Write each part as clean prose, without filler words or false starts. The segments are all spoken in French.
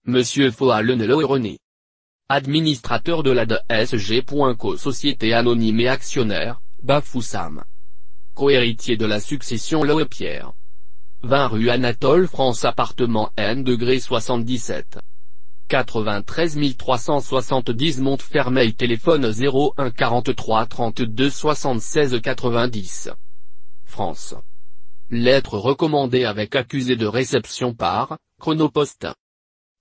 Monsieur Foallenelo René, administrateur de la DSG. Co-société anonyme et actionnaire, Bafoussam. Co-héritier de la succession Loe-Pierre. 20 rue Anatole France appartement N°77. 93 370 Montfermeil téléphone 01 43 32 76 90. France. Lettre recommandée avec accusé de réception par, Chronopost.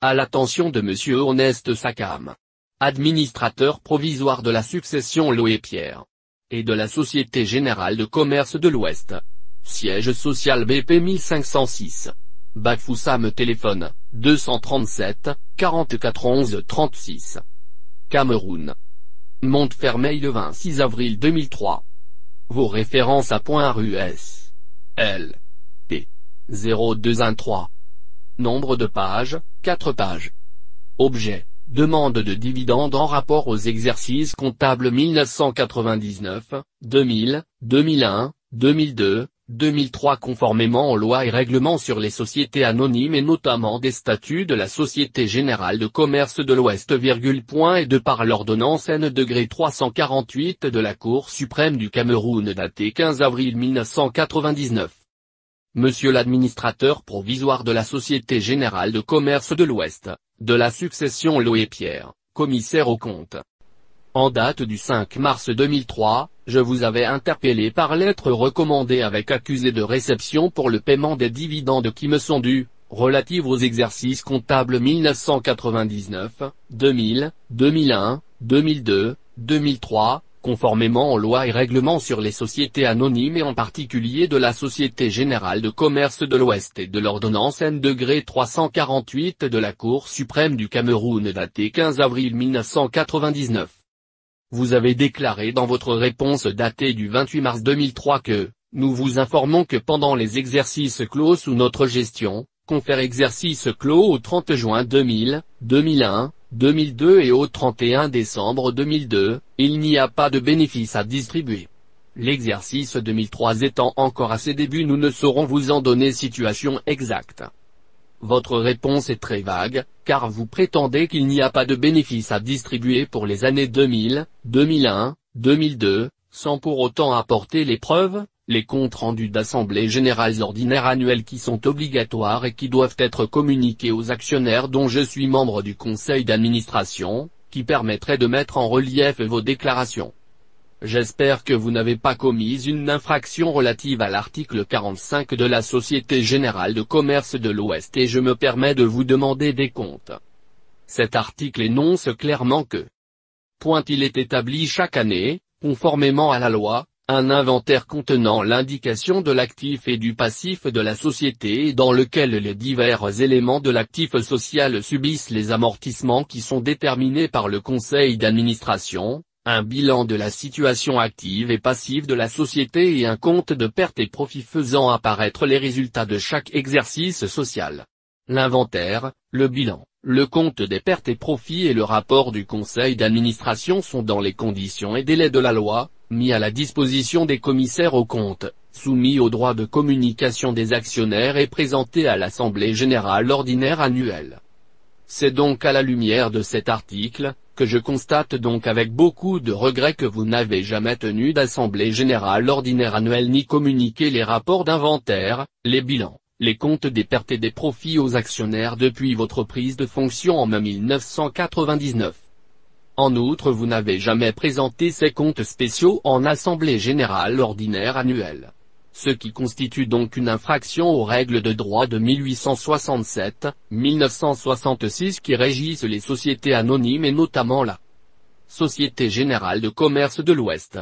À l'attention de Monsieur Ernest Sakam. Administrateur provisoire de la succession Loe-Pierre. Et de la Société Générale de Commerce de l'Ouest. Siège social BP 1506. Bafoussam téléphone, 237, 44 11 36. Cameroun. Montfermeil le 26 avril 2003. Vos références à point rue S. L. T. 0213. Nombre de pages, 4 pages. Objet, demande de dividendes en rapport aux exercices comptables 1999, 2000, 2001, 2002, 2003 conformément aux lois et règlements sur les sociétés anonymes et notamment des statuts de la Société Générale de Commerce de l'Ouest, et de par l'ordonnance N°348 de la Cour suprême du Cameroun datée 15 avril 1999. Monsieur l'administrateur provisoire de la Société Générale de Commerce de l'Ouest, de la succession Loe-Pierre, commissaire aux comptes. En date du 5 mars 2003, je vous avais interpellé par lettre recommandée avec accusé de réception pour le paiement des dividendes qui me sont dus, relative aux exercices comptables 1999, 2000, 2001, 2002, 2003, conformément aux lois et règlements sur les sociétés anonymes et en particulier de la Société Générale de Commerce de l'Ouest et de l'ordonnance N°348 de la Cour suprême du Cameroun datée 15 avril 1999. Vous avez déclaré dans votre réponse datée du 28 mars 2003 que, nous vous informons que pendant les exercices clos sous notre gestion, confère exercice clos au 30 juin 2000, 2001, 2002 et au 31 décembre 2002, il n'y a pas de bénéfice à distribuer. L'exercice 2003 étant encore à ses débuts, nous ne saurons vous en donner situation exacte. Votre réponse est très vague, car vous prétendez qu'il n'y a pas de bénéfice à distribuer pour les années 2000, 2001, 2002, sans pour autant apporter les preuves, les comptes rendus d'assemblées générales ordinaires annuelles qui sont obligatoires et qui doivent être communiqués aux actionnaires dont je suis membre du conseil d'administration, qui permettraient de mettre en relief vos déclarations. J'espère que vous n'avez pas commis une infraction relative à l'article 45 de la Société Générale de Commerce de l'Ouest et je me permets de vous demander des comptes. Cet article énonce clairement que il est établi chaque année, conformément à la loi, un inventaire contenant l'indication de l'actif et du passif de la société et dans lequel les divers éléments de l'actif social subissent les amortissements qui sont déterminés par le conseil d'administration, un bilan de la situation active et passive de la société et un compte de pertes et profits faisant apparaître les résultats de chaque exercice social. L'inventaire, le bilan, le compte des pertes et profits et le rapport du conseil d'administration sont dans les conditions et délais de la loi, mis à la disposition des commissaires aux comptes, soumis au droit de communication des actionnaires et présentés à l'Assemblée générale ordinaire annuelle. C'est donc à la lumière de cet article, que je constate donc avec beaucoup de regret que vous n'avez jamais tenu d'assemblée générale ordinaire annuelle ni communiqué les rapports d'inventaire, les bilans, les comptes des pertes et des profits aux actionnaires depuis votre prise de fonction en mai 1999. En outre, vous n'avez jamais présenté ces comptes spéciaux en assemblée générale ordinaire annuelle. Ce qui constitue donc une infraction aux règles de droit de 1867, 1966 qui régissent les sociétés anonymes et notamment la Société Générale de Commerce de l'Ouest.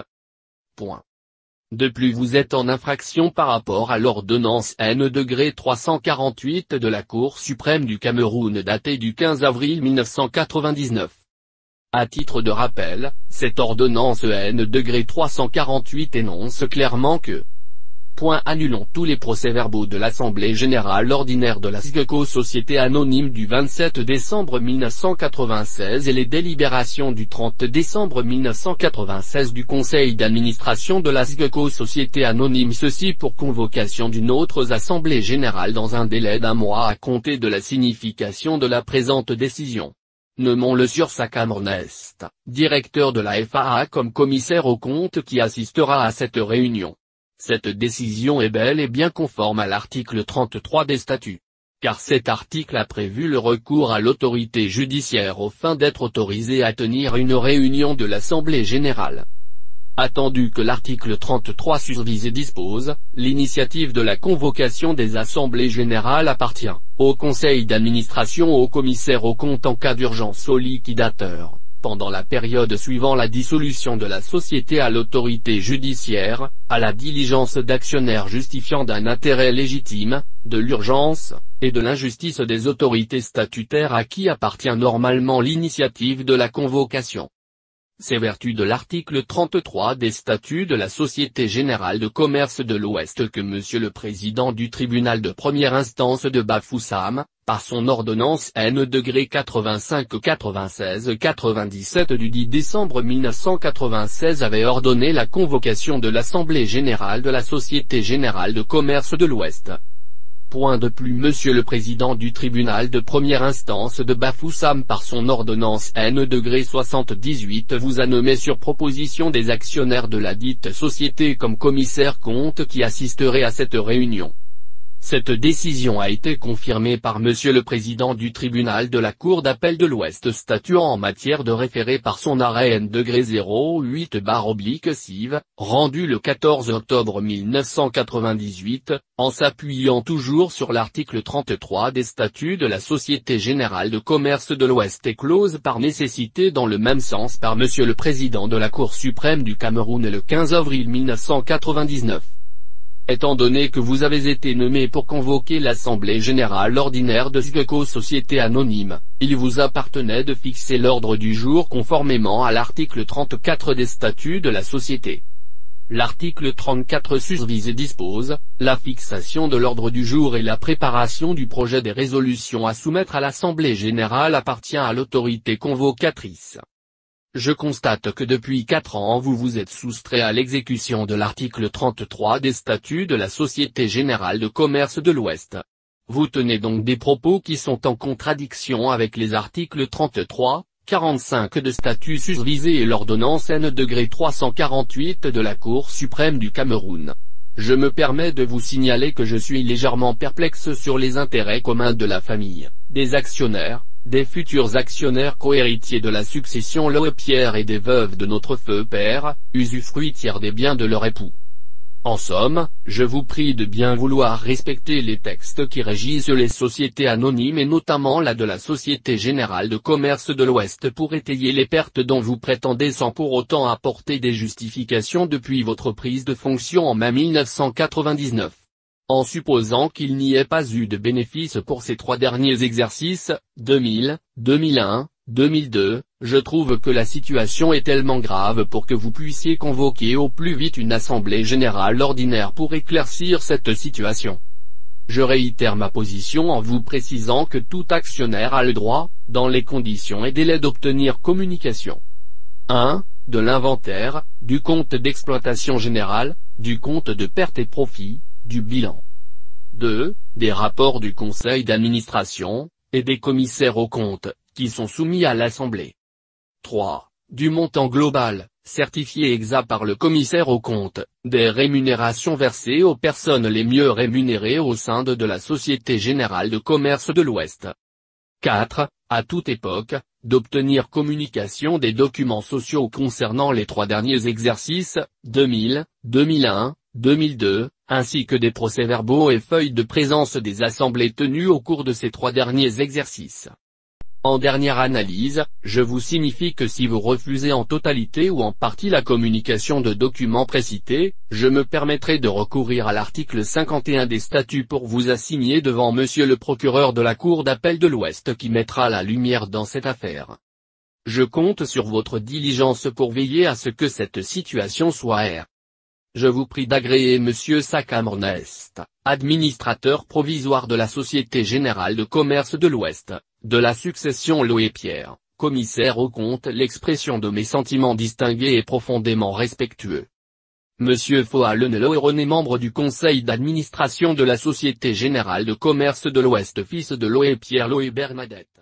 De plus, vous êtes en infraction par rapport à l'ordonnance N°348 de la Cour suprême du Cameroun datée du 15 avril 1999. À titre de rappel, cette ordonnance N°348 énonce clairement que Annulons tous les procès-verbaux de l'Assemblée Générale Ordinaire de la SGECO Société Anonyme du 27 décembre 1996 et les délibérations du 30 décembre 1996 du Conseil d'administration de la SGECO Société Anonyme, ceci pour convocation d'une autre Assemblée Générale dans un délai d'1 mois à compter de la signification de la présente décision. Nommons le Sieur Sakam Ernest, directeur de la FAA comme commissaire aux comptes qui assistera à cette réunion. Cette décision est bel et bien conforme à l'article 33 des statuts. Car cet article a prévu le recours à l'autorité judiciaire aux fins d'être autorisé à tenir une réunion de l'Assemblée Générale. Attendu que l'article 33 susvisé dispose, l'initiative de la convocation des assemblées générales appartient au conseil d'administration ou au commissaire aux comptes en cas d'urgence au liquidateur, pendant la période suivant la dissolution de la société à l'autorité judiciaire, à la diligence d'actionnaires justifiant d'un intérêt légitime, de l'urgence, et de l'injustice des autorités statutaires à qui appartient normalement l'initiative de la convocation. C'est vertu de l'article 33 des statuts de la Société Générale de Commerce de l'Ouest que Monsieur le Président du tribunal de première instance de Bafoussam, par son ordonnance N-85-96-97 du 10 décembre 1996 avait ordonné la convocation de l'Assemblée Générale de la Société Générale de Commerce de l'Ouest. Point de plus, Monsieur le Président du tribunal de première instance de Bafoussam par son ordonnance N-78 vous a nommé sur proposition des actionnaires de la dite société comme commissaire compte qui assisterait à cette réunion. Cette décision a été confirmée par Monsieur le Président du tribunal de la Cour d'appel de l'Ouest statuant en matière de référé par son arrêt N-08/CIV, rendu le 14 octobre 1998, en s'appuyant toujours sur l'article 33 des statuts de la Société Générale de Commerce de l'Ouest et clause par nécessité dans le même sens par Monsieur le Président de la Cour suprême du Cameroun le 15 avril 1999. Étant donné que vous avez été nommé pour convoquer l'Assemblée Générale Ordinaire de SGECO Société Anonyme, il vous appartenait de fixer l'ordre du jour conformément à l'article 34 des statuts de la Société. L'article 34 susvisé dispose, la fixation de l'ordre du jour et la préparation du projet des résolutions à soumettre à l'Assemblée Générale appartient à l'autorité convocatrice. Je constate que depuis 4 ans vous vous êtes soustrait à l'exécution de l'article 33 des statuts de la Société Générale de Commerce de l'Ouest. Vous tenez donc des propos qui sont en contradiction avec les articles 33, 45 de statut susvisé et l'ordonnance N-348 de la Cour suprême du Cameroun. Je me permets de vous signaler que je suis légèrement perplexe sur les intérêts communs de la famille, des actionnaires, des futurs actionnaires cohéritiers de la succession Lepierre et des veuves de notre feu père, usufruitières des biens de leur époux. En somme, je vous prie de bien vouloir respecter les textes qui régissent les sociétés anonymes et notamment la de la Société Générale de Commerce de l'Ouest pour étayer les pertes dont vous prétendez sans pour autant apporter des justifications depuis votre prise de fonction en mai 1999. En supposant qu'il n'y ait pas eu de bénéfice pour ces 3 derniers exercices, 2000, 2001, 2002, je trouve que la situation est tellement grave pour que vous puissiez convoquer au plus vite une assemblée générale ordinaire pour éclaircir cette situation. Je réitère ma position en vous précisant que tout actionnaire a le droit, dans les conditions et délais d'obtenir communication. 1. De l'inventaire, du compte d'exploitation générale, du compte de perte et profit, du bilan. 2. Des rapports du conseil d'administration, et des commissaires aux comptes, qui sont soumis à l'Assemblée. 3. Du montant global, certifié exact par le commissaire aux comptes, des rémunérations versées aux personnes les mieux rémunérées au sein de la Société Générale de Commerce de l'Ouest. 4. À toute époque, d'obtenir communication des documents sociaux concernant les 3 derniers exercices, 2000, 2001, 2002, ainsi que des procès-verbaux et feuilles de présence des assemblées tenues au cours de ces 3 derniers exercices. En dernière analyse, je vous signifie que si vous refusez en totalité ou en partie la communication de documents précités, je me permettrai de recourir à l'article 51 des statuts pour vous assigner devant Monsieur le procureur de la Cour d'appel de l'Ouest qui mettra la lumière dans cette affaire. Je compte sur votre diligence pour veiller à ce que cette situation soit Je vous prie d'agréer Monsieur Sakam Ernest, administrateur provisoire de la Société Générale de Commerce de l'Ouest, de la succession Loé Pierre, commissaire aux comptes, l'expression de mes sentiments distingués et profondément respectueux. Monsieur Foalene Loé membre du conseil d'administration de la Société Générale de Commerce de l'Ouest, fils de Loé Pierre Loé Bernadette.